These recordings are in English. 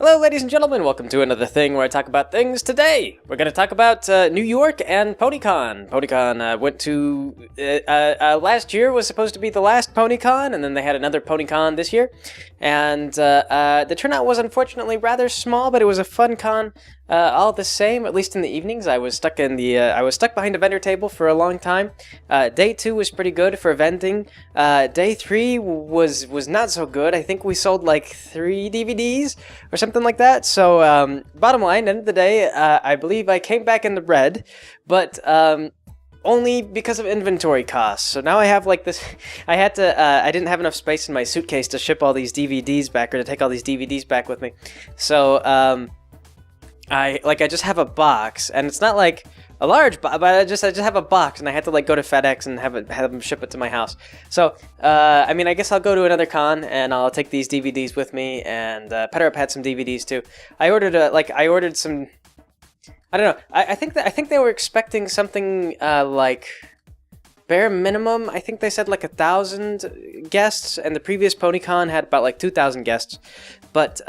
Hello, ladies and gentlemen. Welcome to another thing where I talk about things. Today, we're going to talk about New York and PoNYcon. PoNYcon went to... last year was supposed to be the last PoNYcon, and then they had another PoNYcon this year. And the turnout was unfortunately rather small, but it was a fun con all the same, at least in the evenings. I was stuck behind a vendor table for a long time. Day 2 was pretty good for vending. Day 3 was not so good. I think we sold like 3 DVDs or something like that. So bottom line, end of the day, I believe I came back in the red, but only because of inventory costs. So now I have like this, I didn't have enough space in my suitcase to ship all these DVDs back, or to take all these DVDs back with me. So I just have a box, and it's not like a large box, but I just have a box, and I had to like go to FedEx and have them ship it to my house. So I mean, I guess I'll go to another con and I'll take these DVDs with me. And PoNYcon had some DVDs too. I ordered some. I don't know. I think they were expecting something like bare minimum. I think they said like 1,000 guests, and the previous PoNYcon had about like 2,000 guests. But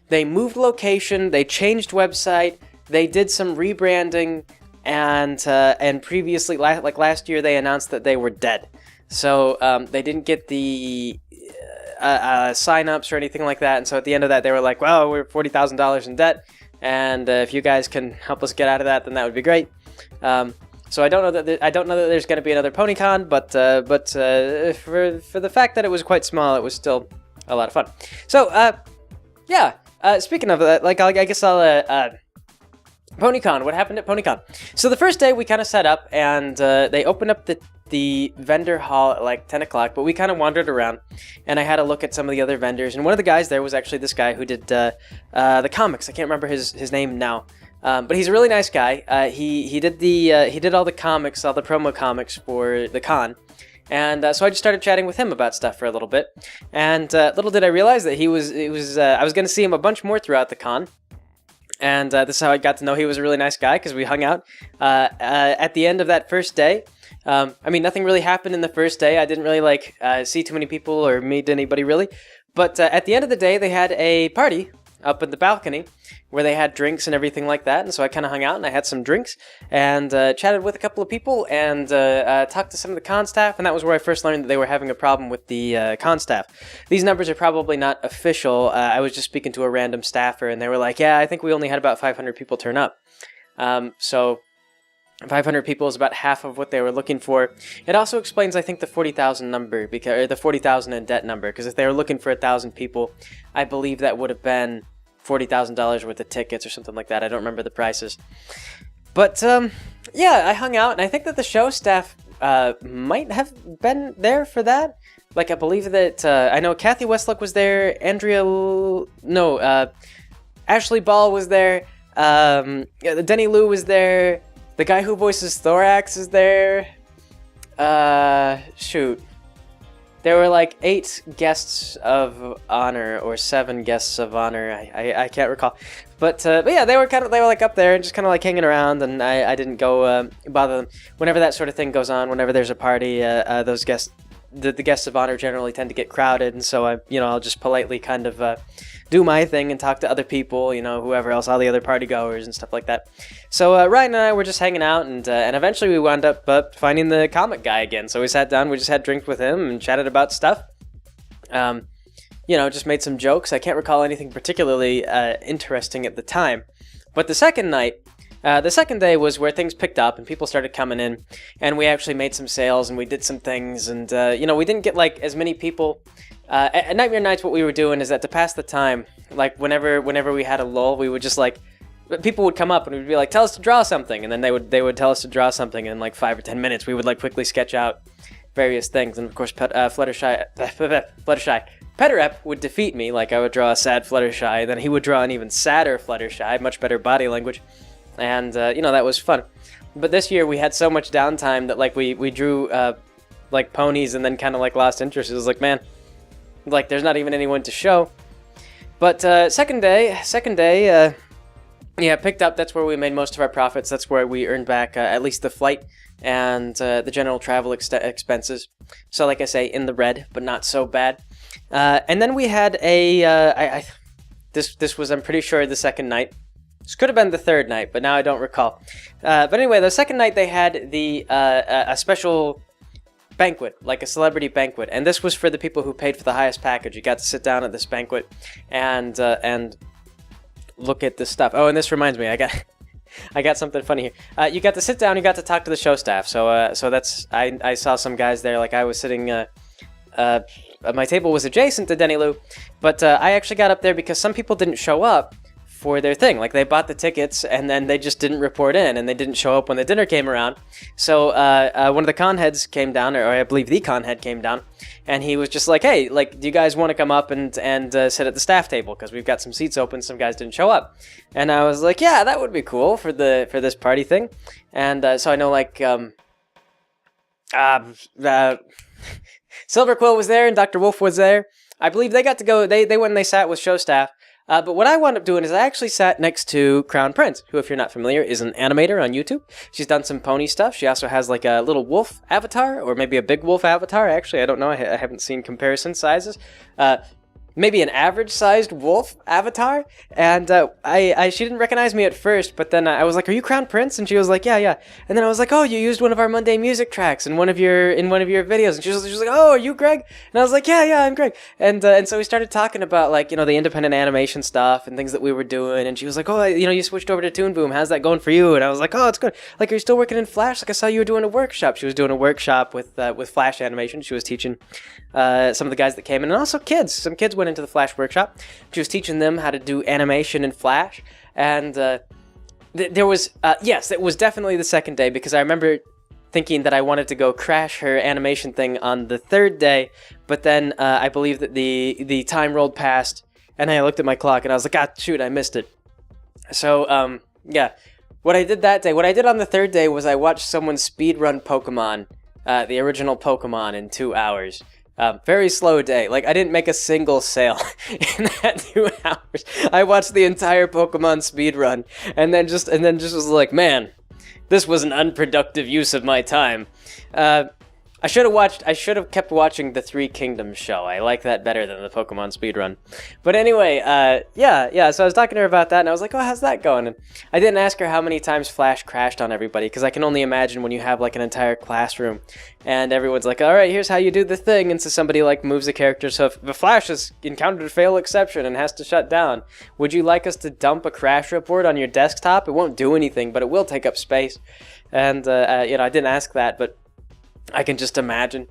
they moved location, they changed website, they did some rebranding, and previously, like last year, they announced that they were dead. So they didn't get the sign-ups or anything like that. And so at the end of that, they were like, "Well, we're $40,000 in debt, and if you guys can help us get out of that, then that would be great." So I don't know that there's going to be another PoNYcon, but for the fact that it was quite small, it was still a lot of fun. So yeah. Speaking of that, like I guess I'll PoNYcon. What happened at PoNYcon? So the first day we kind of set up, and they opened up the vendor hall at like 10 o'clock, but we kind of wandered around, and I had a look at some of the other vendors, and one of the guys there was actually this guy who did the comics. I can't remember his name now, but he's a really nice guy. He did all the comics, all the promo comics for the con. And so I just started chatting with him about stuff for a little bit, and little did I realize that I was going to see him a bunch more throughout the con, and this is how I got to know he was a really nice guy, because we hung out at the end of that first day. I mean, nothing really happened in the first day. I didn't really see too many people or meet anybody really, but at the end of the day, they had a party up in the balcony where they had drinks and everything like that. And so I kind of hung out and I had some drinks and chatted with a couple of people and talked to some of the con staff. And that was where I first learned that they were having a problem with the con staff. These numbers are probably not official. I was just speaking to a random staffer, and they were like, "Yeah, I think we only had about 500 people turn up." So 500 people is about half of what they were looking for. It also explains, I think, the 40,000 number, or the 40,000 in debt number, because if they were looking for 1,000 people, I believe that would have been $40,000 worth of tickets or something like that. I don't remember the prices. But yeah, I hung out, and I think that the show staff might have been there for that. Like, I believe that I know Kathy Westlock was there. Ashley Ball was there. Denny Liu was there. The guy who voices Thorax is there. Shoot. There were like 8 guests of honor, or 7 guests of honor. I can't recall. But yeah, they were like up there and just kind of like hanging around, and I didn't go bother them. Whenever that sort of thing goes on, whenever there's a party, those guests, the guests of honor generally tend to get crowded, and so I'll just politely kind of do my thing and talk to other people, whoever else, all the other party goers and stuff like that. So Ryan and I were just hanging out, and eventually we wound up finding the comic guy again. So we sat down, we just had drinks with him and chatted about stuff. Just made some jokes. I can't recall anything particularly interesting at the time. But the second day was where things picked up and people started coming in, and we actually made some sales and we did some things, and we didn't get like as many people. At Nightmare Nights, what we were doing is that to pass the time, like whenever we had a lull, we would just like, people would come up and we'd be like, "Tell us to draw something," and then they would tell us to draw something, and in like 5 or 10 minutes we would like quickly sketch out various things. And of course Fluttershy Petterep would defeat me. Like, I would draw a sad Fluttershy, then he would draw an even sadder Fluttershy, much better body language, and that was fun. But this year we had so much downtime that like we drew like ponies and then kind of like lost interest. It was like, man, like there's not even anyone to show. But second day, yeah, picked up. That's where we made most of our profits. That's where we earned back at least the flight and the general travel expenses. So like I say, in the red, but not so bad. And then we had This was, I'm pretty sure, the second night. This could have been the third night, but now I don't recall. But anyway, the second night they had a special banquet, like a celebrity banquet, and this was for the people who paid for the highest package. You got to sit down at this banquet and look at this stuff. Oh, and this reminds me, I got something funny here. You got to sit down, you got to talk to the show staff. So that's I saw some guys there. Like, I was sitting. My table was adjacent to Denny Lou, but I actually got up there because some people didn't show up for their thing. Like, they bought the tickets and then they just didn't report in, and they didn't show up when the dinner came around. So one of the con heads came down, or I believe the con head came down, and he was just like, hey, like, do you guys want to come up and sit at the staff table, because we've got some seats open. Some guys didn't show up. And I was like, yeah, that would be cool for this party thing. And so I know, like, Silver Quill was there and Dr. Wolf was there. I believe they got to go, they went and they sat with show staff. But what I wound up doing is I actually sat next to Crown Prince, who, if you're not familiar, is an animator on YouTube. She's done some pony stuff. She also has like a little wolf avatar, or maybe a big wolf avatar. Actually, I don't know. I haven't seen comparison sizes. Maybe an average-sized wolf avatar, and she didn't recognize me at first, but then I was like, "Are you Crown Prince?" And she was like, "Yeah." And then I was like, "Oh, you used one of our Monday music tracks in one of your videos." And she was like, "Oh, are you Greg?" And I was like, "Yeah, I'm Greg." And so we started talking about, like, you know, the independent animation stuff and things that we were doing. And she was like, "Oh, you know, you switched over to Toon Boom. How's that going for you?" And I was like, "Oh, it's good. Like, are you still working in Flash? Like, I saw you were doing a workshop." She was doing a workshop with Flash animation. She was teaching some of the guys that came in, and also kids. Some kids went into the Flash workshop. She was teaching them how to do animation in Flash, and there was yes, it was definitely the second day, because I remember thinking that I wanted to go crash her animation thing on the third day, but then I believe that the time rolled past, and I looked at my clock and I was like, shoot, I missed it. So yeah, what I did that day, what I did on the third day, was I watched someone speedrun Pokemon, the original Pokemon, in 2 hours. Very slow day. Like, I didn't make a single sale in that 2 hours. I watched the entire Pokemon speedrun, and then just was like, man, this was an unproductive use of my time. I should have kept watching the Three Kingdoms show. I like that better than the Pokemon speedrun. But anyway, yeah, so I was talking to her about that, and I was like, oh, how's that going? And I didn't ask her how many times Flash crashed on everybody, because I can only imagine when you have, like, an entire classroom, and everyone's like, all right, here's how you do the thing, and so somebody, like, moves the character, so if the Flash has encountered a fail exception and has to shut down, would you like us to dump a crash report on your desktop? It won't do anything, but it will take up space. And, you know, I didn't ask that, but I can just imagine.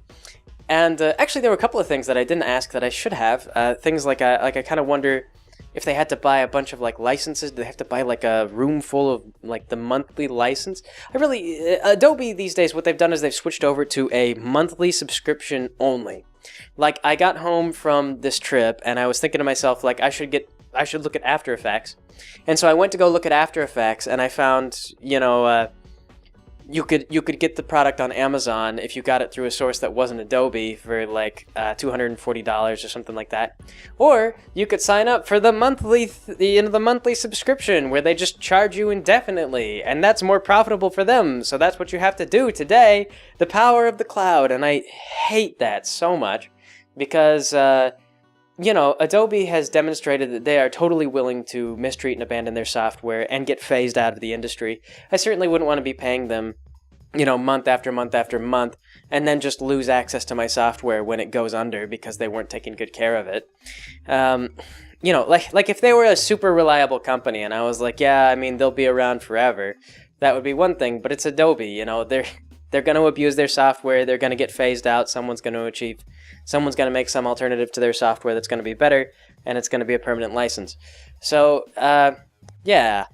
And actually, there were a couple of things that I didn't ask that I should have. Things like I kind of wonder if they had to buy a bunch of, like, licenses. Do they have to buy, like, a room full of, like, the monthly license? Adobe these days, what they've done is they've switched over to a monthly subscription only. Like, I got home from this trip and I was thinking to myself, like, I should look at After Effects. And so I went to go look at After Effects, and I found, you know, you could get the product on Amazon if you got it through a source that wasn't Adobe for like $240 or something like that, or you could sign up for the monthly subscription where they just charge you indefinitely, and that's more profitable for them. So that's what you have to do today. The power of the cloud, and I hate that so much because you know, Adobe has demonstrated that they are totally willing to mistreat and abandon their software and get phased out of the industry. I certainly wouldn't want to be paying them, you know, month after month after month, and then just lose access to my software when it goes under because they weren't taking good care of it. You know, like if they were a super reliable company and I was like, yeah, I mean, they'll be around forever, that would be one thing, but it's Adobe, you know, they're going to abuse their software, they're going to get phased out, someone's going to make some alternative to their software that's going to be better, and it's going to be a permanent license. So, yeah.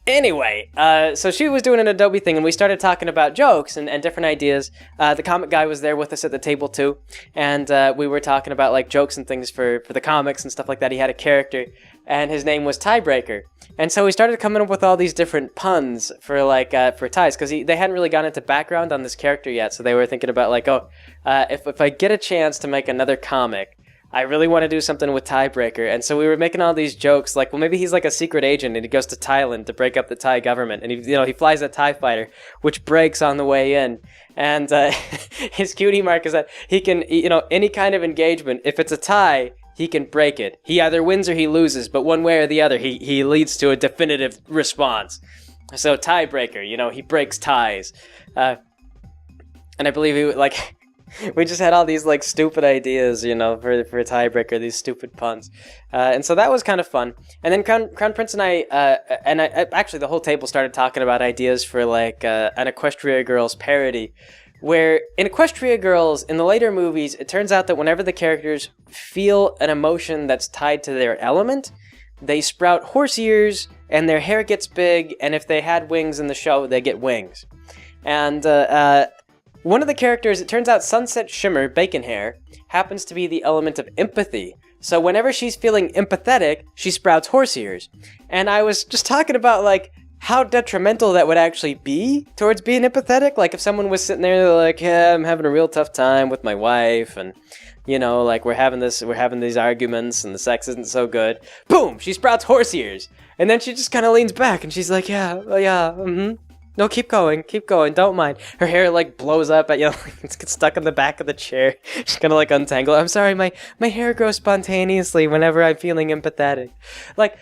Anyway, so she was doing an Adobe thing, and we started talking about jokes and different ideas. The comic guy was there with us at the table, too, and we were talking about, like, jokes and things for the comics and stuff like that. He had a character, and his name was Tiebreaker. And so we started coming up with all these different puns for, like, for ties, because they hadn't really gone into background on this character yet, so they were thinking about, like, oh, if I get a chance to make another comic, I really want to do something with Tiebreaker. And so we were making all these jokes, like, well, maybe he's like a secret agent, and he goes to Thailand to break up the Thai government, and he flies a TIE fighter, which breaks on the way in. And his cutie mark is that he can, you know, any kind of engagement, if it's a tie, he can break it. He either wins or he loses, but one way or the other, he leads to a definitive response. So tiebreaker, you know, he breaks ties. And I believe he, like, we just had all these, like, stupid ideas, you know, for a tiebreaker, these stupid puns. And so that was kind of fun. And then Crown Prince and I actually, the whole table started talking about ideas for, like, an Equestria Girls parody, where in Equestria Girls, in the later movies, it turns out that whenever the characters feel an emotion that's tied to their element, they sprout horse ears, and their hair gets big, and if they had wings in the show, they get wings. And one of the characters, it turns out Sunset Shimmer, Bacon Hair, happens to be the element of empathy. So whenever she's feeling empathetic, she sprouts horse ears. And I was just talking about, like, how detrimental that would actually be towards being empathetic. Like, if someone was sitting there, they're like, yeah, I'm having a real tough time with my wife, and, you know, like, we're having these arguments, and the sex isn't so good. Boom! She sprouts horse ears! And then she just kind of leans back, and she's like, no, keep going, don't mind. Her hair, like, blows up, you know, it gets stuck in the back of the chair. She's gonna, like, untangle. I'm sorry, my hair grows spontaneously whenever I'm feeling empathetic. Like,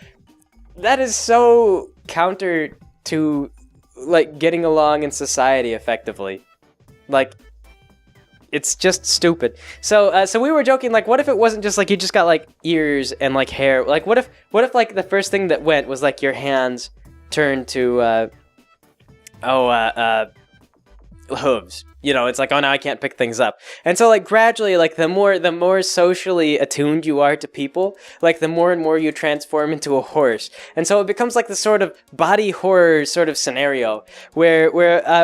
that is so counter to, like, getting along in society effectively. Like, it's just stupid. So we were joking, like, what if it wasn't just, like, you just got, like, ears and, like, hair? Like, what if, like, the first thing that went was, like, your hands turned to, hooves. You know, it's like, oh, now I can't pick things up. And so, like, gradually, like, the more socially attuned you are to people, like, the more and more you transform into a horse. And so it becomes like the sort of body horror sort of scenario where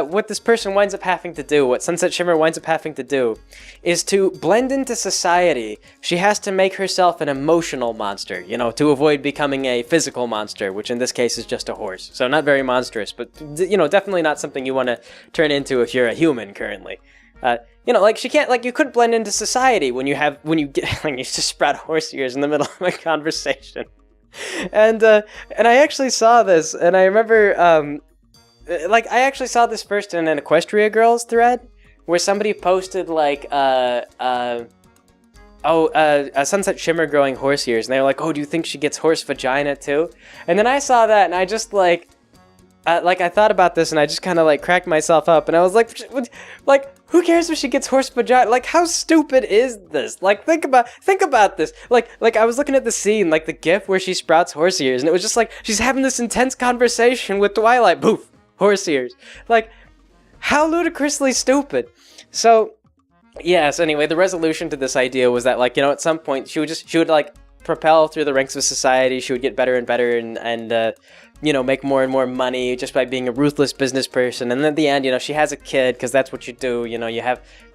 what this person winds up having to do, what Sunset Shimmer winds up having to do, is to blend into society. She has to make herself an emotional monster, you know, to avoid becoming a physical monster, which in this case is just a horse. So not very monstrous, but, you know, definitely not something you want to turn into if you're a human currently. You know, like, she can't, like, you couldn't blend into society when you just sprout horse ears in the middle of a conversation. And I actually saw this, and I remember, I actually saw this first in an Equestria Girls thread, where somebody posted, like, a Sunset Shimmer growing horse ears, and they were like, oh, do you think she gets horse vagina too? And then I saw that, and I just, like, I thought about this, and I just kind of, like, cracked myself up, and I was like, who cares if she gets horse vagina? Like, how stupid is this? Like, think about this. Like, I was looking at the scene, like, the gif where she sprouts horse ears, and it was just like, she's having this intense conversation with Twilight, poof, horse ears. Like, how ludicrously stupid. So, yes, anyway, the resolution to this idea was that, like, you know, at some point, she would, like, propel through the ranks of society, she would get better and better, and you know, make more and more money just by being a ruthless business person. And then at the end, you know, she has a kid, because that's what you do. You know, you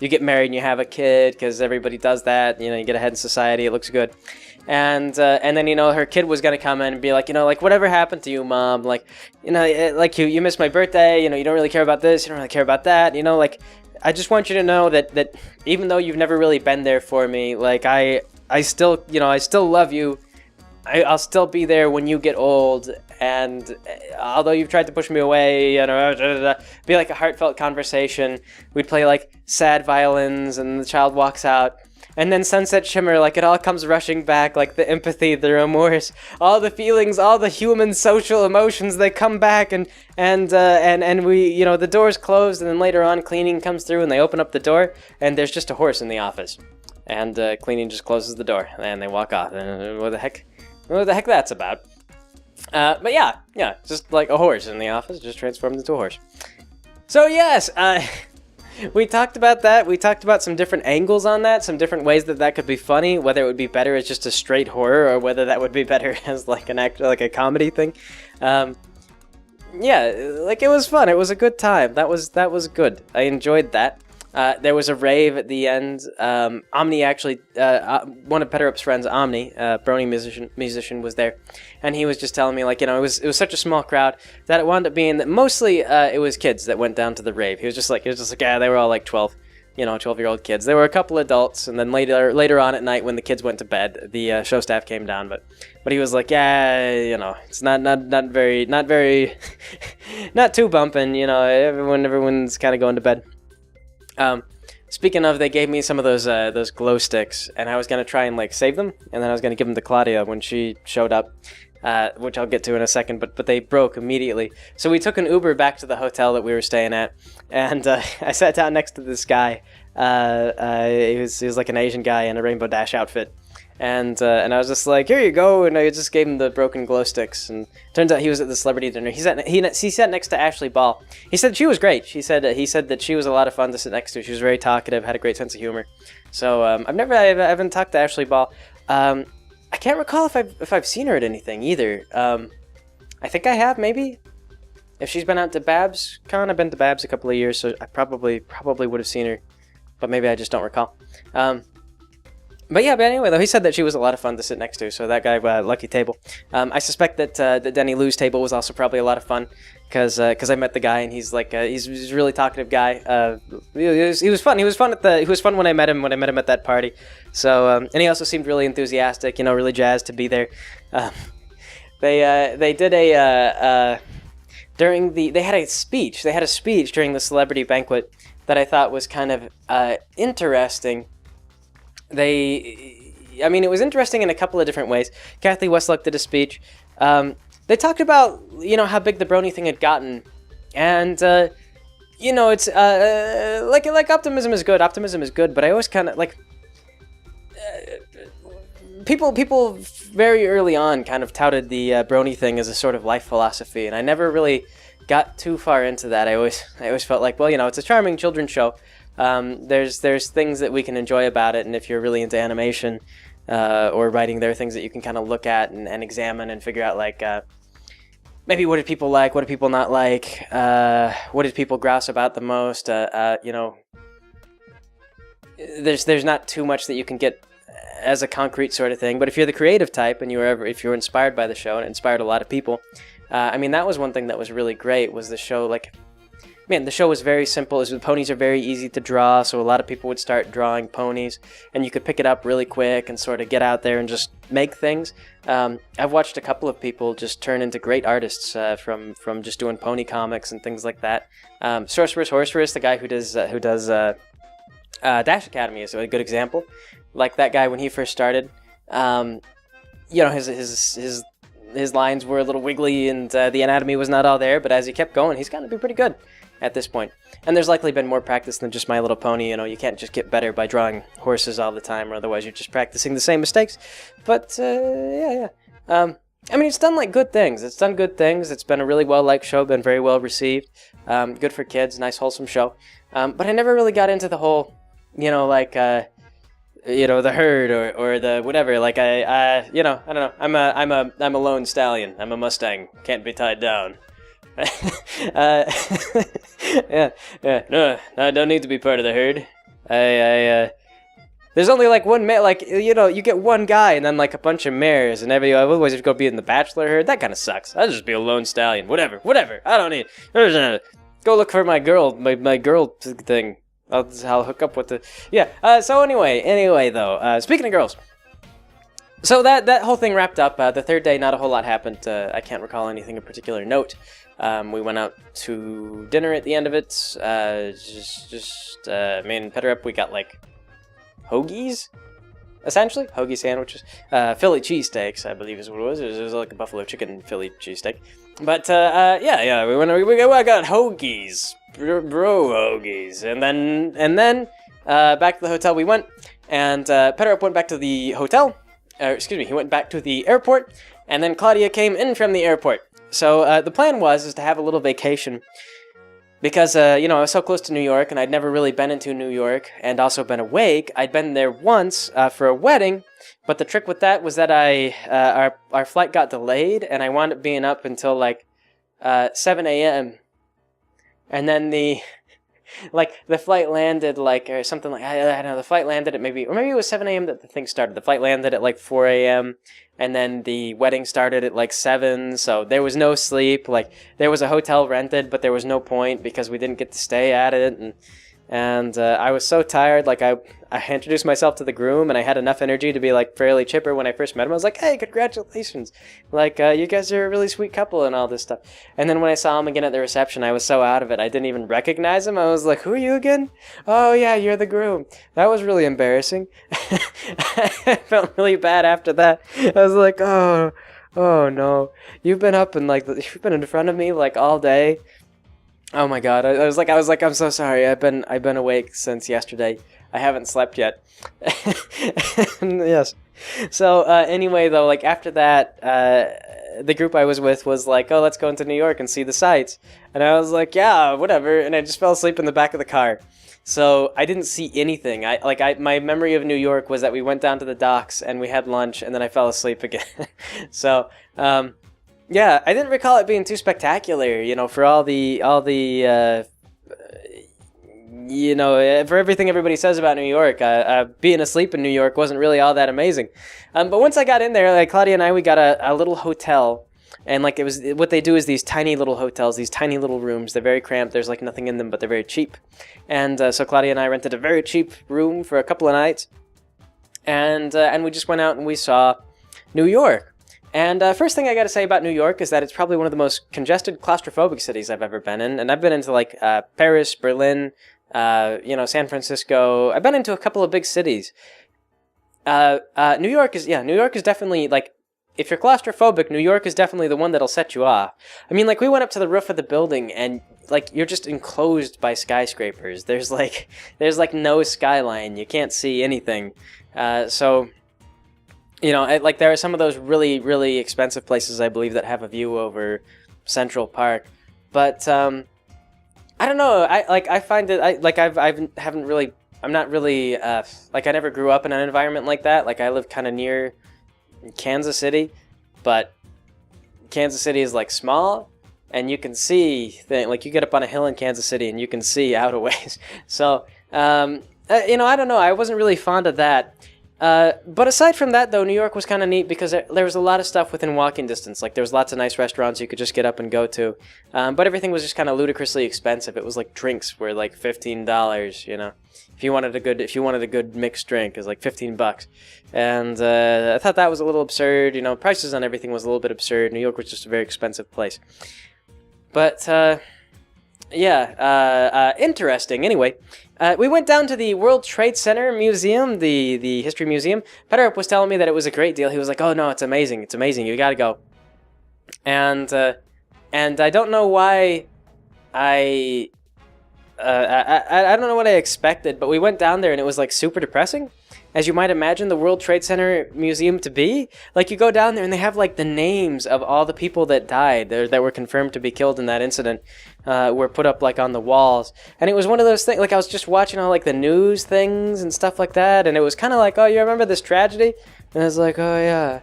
get married and you have a kid, because everybody does that. You know, you get ahead in society, it looks good. And then, you know, her kid was going to come in and be like, you know, like, whatever happened to you, Mom? Like, you know, like, you missed my birthday, you know, you don't really care about this, you don't really care about that, you know, like, I just want you to know that even though you've never really been there for me, like, I still, you know, I still love you. I'll still be there when you get old, and although you've tried to push me away, you know, be like a heartfelt conversation. We'd play, like, sad violins, and the child walks out, and then Sunset Shimmer, like, it all comes rushing back, like, the empathy, the remorse, all the feelings, all the human social emotions, they come back, and we, you know, the door's closed, and then later on, cleaning comes through, and they open up the door, and there's just a horse in the office, and cleaning just closes the door, and they walk off, and what the heck that's about. But yeah, just like a horse in the office, just transformed into a horse. So yes, we talked about that. We talked about some different angles on that, some different ways that could be funny, whether it would be better as just a straight horror, or whether that would be better as, like, like a comedy thing. Yeah, like, it was fun. It was a good time. That was good. I enjoyed that. There was a rave at the end. Omni actually, one of Petterup's friends, Omni, Brony musician, was there, and he was just telling me, like, you know, it was such a small crowd that it wound up being that mostly it was kids that went down to the rave. He was just like, yeah, they were all like 12-year-old kids. There were a couple adults, and then later on at night when the kids went to bed, the show staff came down, but he was like, yeah, you know, it's not very, not too bumping, you know, everyone's kind of going to bed. speaking of, they gave me some of those glow sticks, and I was gonna try and like save them, and then I was gonna give them to Claudia when she showed up, which I'll get to in a second. But they broke immediately, so we took an Uber back to the hotel that we were staying at, and I sat down next to this guy. He was like an Asian guy in a Rainbow Dash outfit. And I was just like, here you go, and I just gave him the broken glow sticks. And turns out he was at the celebrity dinner. He sat next to Ashley Ball. He said she was great. He said that she was a lot of fun to sit next to. She was very talkative, had a great sense of humor. So I haven't talked to Ashley Ball. I can't recall if I've seen her at anything either. I think I have, maybe. If she's been out to Babs Con, I've been to Babs a couple of years, so I probably would have seen her, but maybe I just don't recall. But anyway, though, he said that she was a lot of fun to sit next to, so that guy, lucky table. I suspect that Denny Lou's table was also probably a lot of fun, because I met the guy, and he's like, he's a really talkative guy. He was fun. He was fun when I met him at that party. So, and he also seemed really enthusiastic, really jazzed to be there. They did they had a speech during the celebrity banquet that I thought was kind of interesting. It was interesting in a couple of different ways. Kathy Westluck did a speech. They talked about, how big the brony thing had gotten. And, it's, like optimism is good, but I always kind of, like, people very early on kind of touted the brony thing as a sort of life philosophy, and I never really got too far into that. I always felt like, well, it's a charming children's show. There's things that we can enjoy about it, and if you're really into animation or writing, there are things that you can kind of look at and examine and figure out, like, maybe what did people like, what did people not like, what did people grouse about the most. There's not too much that you can get as a concrete sort of thing, but if you're the creative type and if you're inspired by the show, and it inspired a lot of people, that was one thing that was really great, was the show, like, the show was very simple. The ponies are very easy to draw, so a lot of people would start drawing ponies, and you could pick it up really quick and sort of get out there and just make things. I've watched a couple of people just turn into great artists from just doing pony comics and things like that. Sorceress Horseress, the guy who does Dash Academy, is a good example. Like that guy when he first started, his lines were a little wiggly and the anatomy was not all there, but as he kept going, he's gotten to be pretty good at this point. And there's likely been more practice than just My Little Pony. You can't just get better by drawing horses all the time, or otherwise you're just practicing the same mistakes. But it's done like good things. It's done good things. It's been a really well-liked show, been very well received. Good for kids, nice wholesome show. But I never really got into the whole, the herd or the whatever. Like I don't know. I'm a lone stallion. I'm a Mustang. Can't be tied down. No, I don't need to be part of the herd. There's only like one mare. Like you get one guy and then like a bunch of mares, and otherwise you've got to be in the bachelor herd. That kind of sucks. I'll just be a lone stallion. Whatever. I don't need. Go look for my girl thing. I'll hook up with the so anyway though, speaking of girls, so that whole thing wrapped up. The third day, not a whole lot happened. I can't recall anything of particular note. We went out to dinner at the end of it. Me and Peter up. We got like hoagies, essentially hoagie sandwiches, Philly cheesesteaks, I believe is what it was. It was like a buffalo chicken Philly cheesesteak. But we got hoagies. Bro hoagies, and then back to the hotel we went, and Peter went back to the hotel. He went back to the airport, and then Claudia came in from the airport. So the plan was to have a little vacation, because I was so close to New York, and I'd never really been into New York, and also been awake. I'd been there once for a wedding, but the trick with that was that our flight got delayed, and I wound up being up until like 7 a.m. And then the flight landed or something like, I don't know, the flight landed at maybe it was 7 a.m. that the thing started. The flight landed at like 4 a.m. and then the wedding started at like 7, so there was no sleep. Like, there was a hotel rented, but there was no point because we didn't get to stay at it, and And I was so tired. Like I introduced myself to the groom, and I had enough energy to be like fairly chipper when I first met him. I was like, "Hey, congratulations! Like you guys are a really sweet couple and all this stuff." And then when I saw him again at the reception, I was so out of it, I didn't even recognize him. I was like, "Who are you again?" "Oh yeah, you're the groom." That was really embarrassing. I felt really bad after that. I was like, "Oh no, you've been up and like you've been in front of me like all day." Oh my god, I was like, I'm so sorry. I've been awake since yesterday. I haven't slept yet. Yes. So anyway, though, like after that, the group I was with was like, "Oh, let's go into New York and see the sights." And I was like, "Yeah, whatever." And I just fell asleep in the back of the car. So I didn't see anything. My memory of New York was that we went down to the docks and we had lunch, and then I fell asleep again. So. Yeah, I didn't recall it being too spectacular, for all the for everything everybody says about New York. Being asleep in New York wasn't really all that amazing. But once I got in there, like Claudia and I, we got a little hotel, and like it was what they do is these tiny little hotels, these tiny little rooms. They're very cramped. There's like nothing in them, but they're very cheap. And so Claudia and I rented a very cheap room for a couple of nights, and we just went out and we saw New York. And first thing I got to say about New York is that it's probably one of the most congested, claustrophobic cities I've ever been in. And I've been into like Paris, Berlin, San Francisco. I've been into a couple of big cities. New York is definitely like, if you're claustrophobic, New York is definitely the one that'll set you off. I mean, like we went up to the roof of the building and like you're just enclosed by skyscrapers. There's no skyline. You can't see anything. Like there are some of those really, really expensive places, I believe, that have a view over Central Park. But I don't know. I find it. I never grew up in an environment like that. Like I live kind of near Kansas City, but Kansas City is like small, and you can see like you get up on a hill in Kansas City and you can see out a ways. So I don't know. I wasn't really fond of that. But aside from that, though, New York was kind of neat because there was a lot of stuff within walking distance. Like, there was lots of nice restaurants you could just get up and go to. But everything was just kind of ludicrously expensive. It was like drinks were like $15, If you wanted a good mixed drink, it was like $15. And I thought that was a little absurd. Prices on everything was a little bit absurd. New York was just a very expensive place. But interesting. Anyway, we went down to the World Trade Center Museum, the History Museum. Peterup was telling me that it was a great deal. He was like, "Oh no, it's amazing. You gotta go." And I don't know why I don't know what I expected, but we went down there and it was like super depressing, as you might imagine the World Trade Center Museum to be. Like you go down there and they have like the names of all the people that died that were confirmed to be killed in that incident were put up like on the walls. And it was one of those things, like I was just watching all like the news things and stuff like that, and it was kind of like, "Oh, you remember this tragedy?" And I was like, "Oh yeah,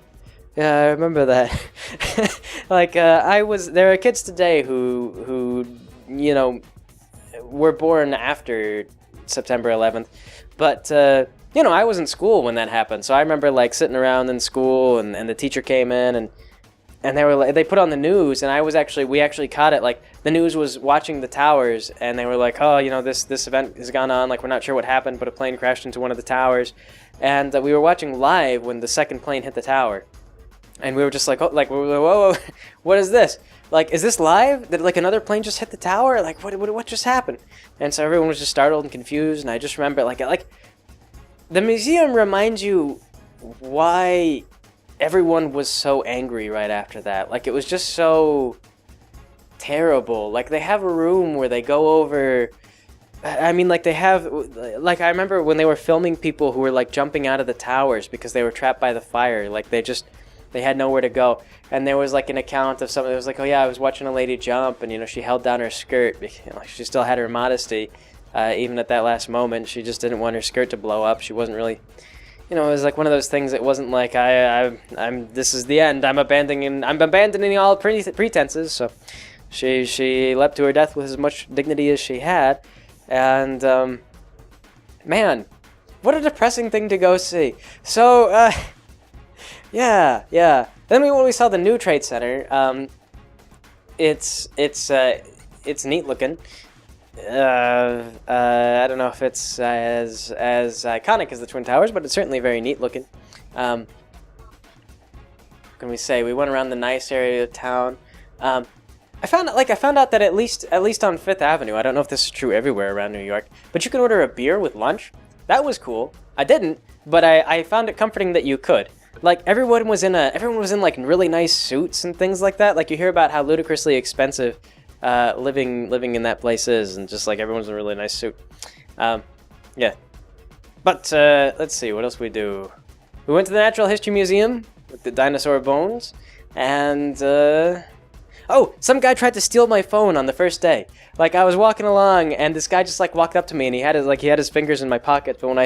I remember that." Like there are kids today who were born after September 11th, but I was in school when that happened, so I remember like sitting around in school, and the teacher came in and they were like, they put on the news, and we actually caught it. Like the news was watching the towers, and they were like, "Oh, this event has gone on. Like we're not sure what happened, but a plane crashed into one of the towers," and we were watching live when the second plane hit the tower, and we were just like, "Oh, like whoa, what is this? Like, is this live? Did like another plane just hit the tower? Like what just happened?" And so everyone was just startled and confused, and I just remember like the museum reminds you why everyone was so angry right after that. Like, it was just so terrible. Like, they have a room where they go over... I mean, like, they have... Like, I remember when they were filming people who were, like, jumping out of the towers because they were trapped by the fire. Like, they had nowhere to go. And there was, like, an account of something that was like, "Oh, yeah, I was watching a lady jump, and, she held down her skirt. Like, she still had her modesty. Even at that last moment, she just didn't want her skirt to blow up. She wasn't really, it was like one of those things. It wasn't like this is the end. I'm abandoning all pretenses. So she leapt to her death with as much dignity as she had, and man, what a depressing thing to go see. So yeah. Then when we saw the new Trade Center, it's neat looking. I don't know if it's as iconic as the Twin Towers, but it's certainly very neat looking. What can we say? We went around the nice area of town. I found out that at least on Fifth Avenue, I don't know if this is true everywhere around New York, but you can order a beer with lunch. That was cool. I didn't, but I found it comforting that you could. Like everyone was in like really nice suits and things like that. Like you hear about how ludicrously expensive living in that place is, and just like everyone's in a really nice suit. Yeah. But let's see, what else we do? We went to the Natural History Museum with the dinosaur bones, and oh, some guy tried to steal my phone on the first day. Like I was walking along, and this guy just like walked up to me, and he had his fingers in my pocket. But when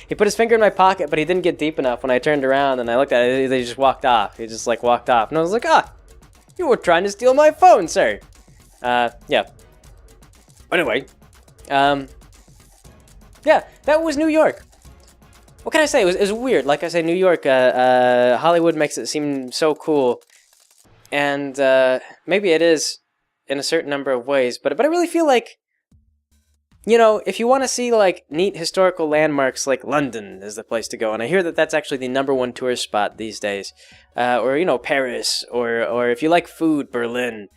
he put his finger in my pocket, but he didn't get deep enough. When I turned around and I looked at it, they just walked off. He just like walked off, and I was like, you were trying to steal my phone, sir. Yeah. Anyway, yeah, that was New York. What can I say? It was weird. Like I say, New York, Hollywood makes it seem so cool, and maybe it is in a certain number of ways. But I really feel like, you know, if you want to see like neat historical landmarks, like London is the place to go. And I hear that that's actually the #1 tourist spot these days, or you know, Paris, or if you like food, Berlin.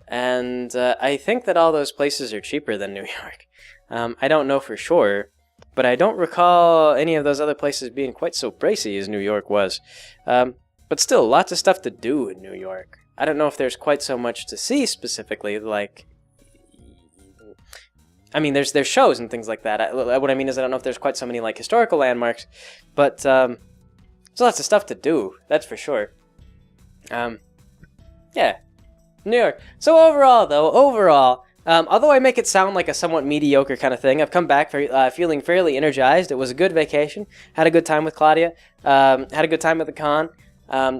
And I think that all those places are cheaper than New York. I don't know for sure, but I don't recall any of those other places being quite so pricey as New York was. But still, lots of stuff to do in New York. I don't know if there's quite so much to see specifically, like... I mean, there's shows and things like that. What I mean is I don't know if there's quite so many, like, historical landmarks, but there's lots of stuff to do, that's for sure. Yeah. New York. So overall, although I make it sound like a somewhat mediocre kind of thing, I've come back feeling fairly energized. It was a good vacation. Had a good time with Claudia. Had a good time at the con.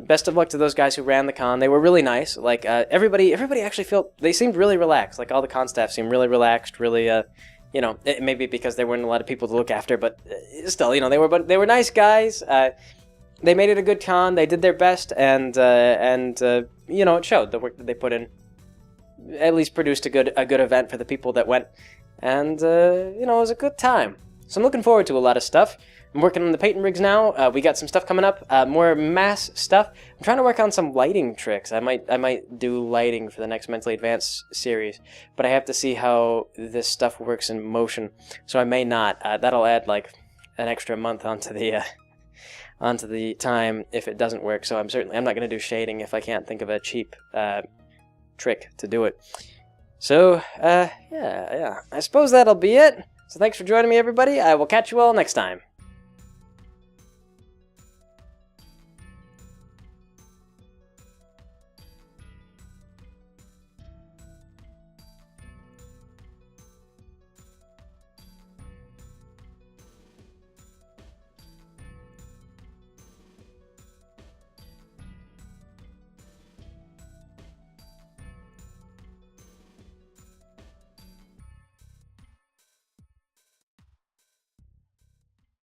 Best of luck to those guys who ran the con. They were really nice. Like everybody actually they seemed really relaxed. Like all the con staff seemed really relaxed. Really, you know, it may be because there weren't a lot of people to look after, but still, you know, they were nice guys. They made it a good con. They did their best, and you know, it showed. The work that they put in at least produced a good event for the people that went, and you know, it was a good time. So I'm looking forward to a lot of stuff. I'm working on the paint rigs now. We got some stuff coming up, more mass stuff. I'm trying to work on some lighting tricks. I might do lighting for the next Mentally Advanced series, but I have to see how this stuff works in motion. So I may not. That'll add like an extra month onto the time if it doesn't work. So I'm not going to do shading if I can't think of a cheap trick to do it. So yeah. I suppose that'll be it. So thanks for joining me, everybody. I will catch you all next time.